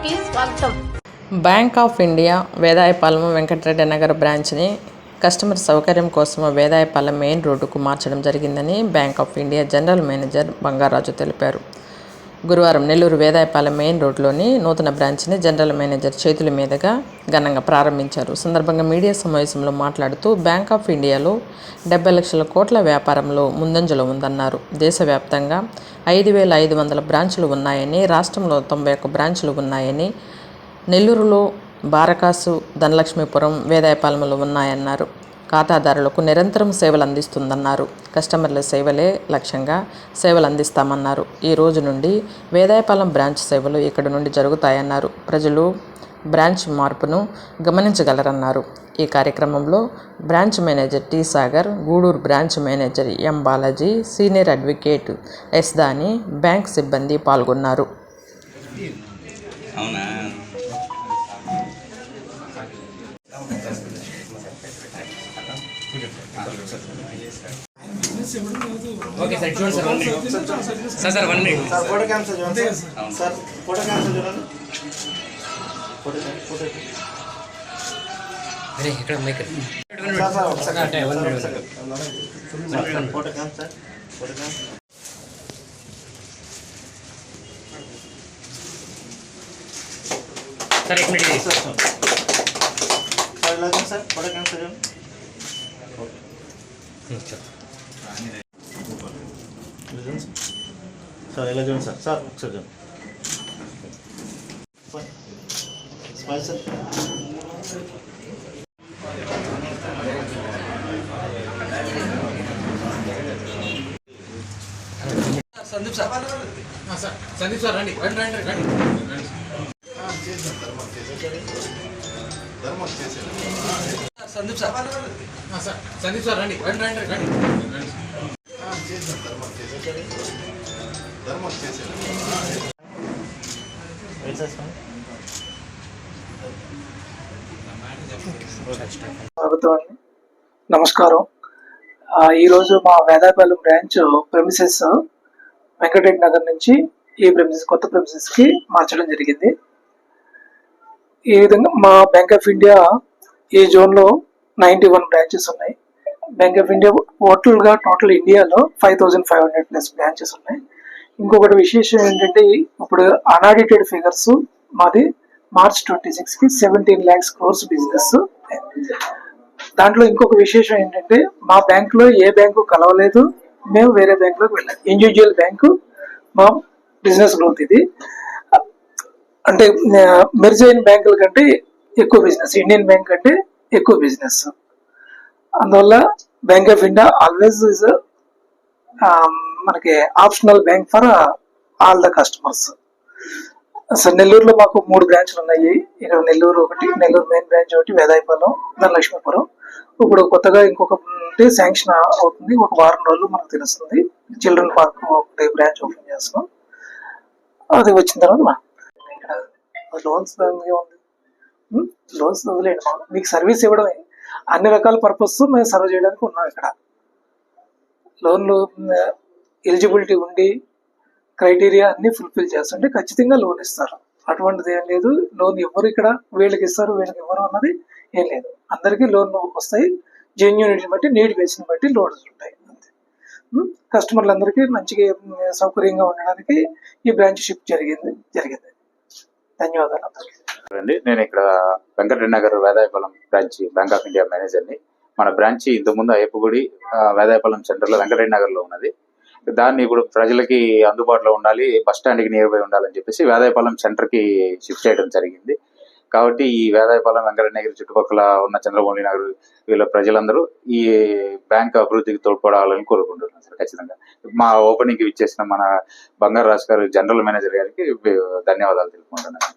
కి స్వాగతం. Bank of India Vedayapalem Venkatareddy Nagar బ్రాంచ్ని కస్టమర్ సౌకర్యం కోసం వేదాయపాలెం మెయిన్ రోడ్డుకు మార్చడం జరిగిందని Bank of India general manager Bangaraju తెలిపారు. గురువారం నెల్లూరు వేదాయపాలెం మెయిన్ రోడ్లోని నూతన బ్రాంచ్ని జనరల్ మేనేజర్ చేతుల మీదుగా ఘనంగా ప్రారంభించారు. సందర్భంగా మీడియా సమావేశంలో మాట్లాడుతూ బ్యాంక్ ఆఫ్ ఇండియాలో 70 లక్షల కోట్ల వ్యాపారంలో ముందంజలో ఉందన్నారు. దేశవ్యాప్తంగా 5,500 బ్రాంచులు ఉన్నాయని, రాష్ట్రంలో 91 బ్రాంచులు ఉన్నాయని, నెల్లూరులో బారకాసు, ధనలక్ష్మీపురం, వేదాయపాలెంలో ఉన్నాయన్నారు. ఖాతాదారులకు నిరంతరం సేవలు అందిస్తుందన్నారు. కస్టమర్ల సేవలే లక్ష్యంగా సేవలు అందిస్తామన్నారు. ఈ రోజు నుండి వేదాయపాలెం బ్రాంచ్ సేవలు ఇక్కడి నుండి జరుగుతాయన్నారు. ప్రజలు బ్రాంచ్ మార్పును గమనించగలరన్నారు. ఈ కార్యక్రమంలో branch manager T Sagar, Gudur branch manager M Balaji, senior advocate S Dani, bank సిబ్బంది పాల్గొన్నారు. ఓకే సార్, చూడండి sir, sir 1 minute sir photo cancel చూడండి సార్, ఫోటో క్యాన్సిల్ చూడండి, ఫోటో అరే ఇక్కడ మైక్ సార్ ఒకసారి అంటే 1 minute photo cancel, photo cancel sir 1 minute sir ఇలా చూడండి సార్, ఫోటో క్యాన్సిల్ చూడండి సార్, ఇలా చూడండి సార్, సార్ ఒకసారి చూడండి smile sir. Sandeep sir, Sandeep sir రండి రండి రండి రండి. సందీప్ సార్, సందీప్ సార్ రండి రండి రండి రండి. స్వాగతం అండి, నమస్కారం. ఈరోజు మా వేదాయపాలెం బ్రాంచ్ ప్రెమిసెస్ వెంకటరెడ్డి నగర్ నుంచి ఈ ప్రెమిసెస్ కొత్త ప్రెమిసెస్కి మార్చడం జరిగింది. ఈ విధంగా మా బ్యాంక్ ఆఫ్ ఇండియా ఈ జోన్లో 91 బ్రాంచెస్ ఉన్నాయి. బ్యాంక్ ఆఫ్ ఇండియా టోటల్ ఇండియాలో 5,500+ బ్రాంచెస్ ఉన్నాయి. ఇంకొకటి విశేషం ఏంటంటే, ఇప్పుడు అన్ఆడిటెడ్ ఫిగర్స్ మాది March 26కి 17 lakhs crores బిజినెస్. దాంట్లో ఇంకొక విశేషం ఏంటంటే, మా బ్యాంకులో ఏ బ్యాంకు కలవలేదు, మేము వేరే బ్యాంకులోకి వెళ్ళాం. ఇండివిజువల్ బ్యాంకు మా బిజినెస్ గ్రోత్ ఇది. అంటే మెర్జ్ అయిన బ్యాంకుల కంటే ఎక్కువ బిజినెస్, ఇండియన్ బ్యాంక్ కంటే ఎక్కువ బిజినెస్. అందువల్ల bank of India always is మనకి optional bank for all the customers. Sir నెల్లూరులో మాకు 3 బ్రాంచ్లు ఉన్నాయి. ఇక్కడ నెల్లూరు ఒకటి, నెల్లూరు మెయిన్ బ్రాంచ్ ఒకటి, వేదాయపాలెం, ధనలక్ష్మీపురం. ఇప్పుడు కొత్తగా ఇంకొకటి శాంక్షన్ అవుతుంది, ఒక వారం రోజులు మనకు తెలుస్తుంది. చిల్డ్రన్ పార్క్ ఒకటి బ్రాంచ్ ఓపెన్ చేస్తున్నాం. అది వచ్చిన తర్వాత ఇక్కడ లోన్స్ ఉంది, లోన్స్ వదిలేండి, మీకు సర్వీస్ ఇవ్వడమే. అన్ని రకాల పర్పస్ మేము సర్వ్ చేయడానికి ఉన్నాం. ఇక్కడ లోన్లు ఎలిజిబిలిటీ ఉండి క్రైటీరియా అన్ని ఫుల్ఫిల్ చేస్తుంటే ఖచ్చితంగా లోన్ ఇస్తారు. అటువంటిది ఏం లేదు. లోన్ ఎవరు ఇక్కడ వీళ్ళకి ఇస్తారు వీళ్ళకి ఇవ్వరు అన్నది ఏం లేదు. అందరికీ లోన్లు వస్తాయి. జెన్యూనిటీని బట్టి, నీడ్ బేస్ని బట్టి లోన్స్ ఉంటాయి అంతే. కస్టమర్లందరికీ మంచిగా సౌకర్యంగా ఉండడానికి ఈ బ్రాంచ్ షిఫ్ట్ జరిగింది. ధన్యవాదాలు అందరికీ. నేను ఇక్కడ Venkatareddy Nagar Vedayapalem branch bank of India మేనేజర్ని. మన బ్రాంచ్ ఇంతకుముందు అయ్యప్పగుడి వేదాయపాలెం సెంటర్లో వెంకటరెడ్డి నగర్లో ఉన్నది. దాన్ని ఇప్పుడు ప్రజలకి అందుబాటులో ఉండాలి, బస్ స్టాండ్కి నియర్ బై ఉండాలని చెప్పేసి వేదాయపాలెం సెంటర్కి షిఫ్ట్ చేయడం జరిగింది. కాబట్టి ఈ వేదాయపాలెం, వెంకటరెడ్డి నగర్ చుట్టుపక్కల ఉన్న చంద్రమౌళి నగర్ వీళ్ళ ప్రజలందరూ ఈ బ్యాంక్ అభివృద్ధికి తోడ్పడాలని కోరుకుంటున్నాను సార్. ఖచ్చితంగా మా ఓపెనింగ్కి ఇచ్చేసిన మన బంగారాజు గారు, జనరల్ మేనేజర్ గారికి ధన్యవాదాలు తెలుపుకుంటున్నాను.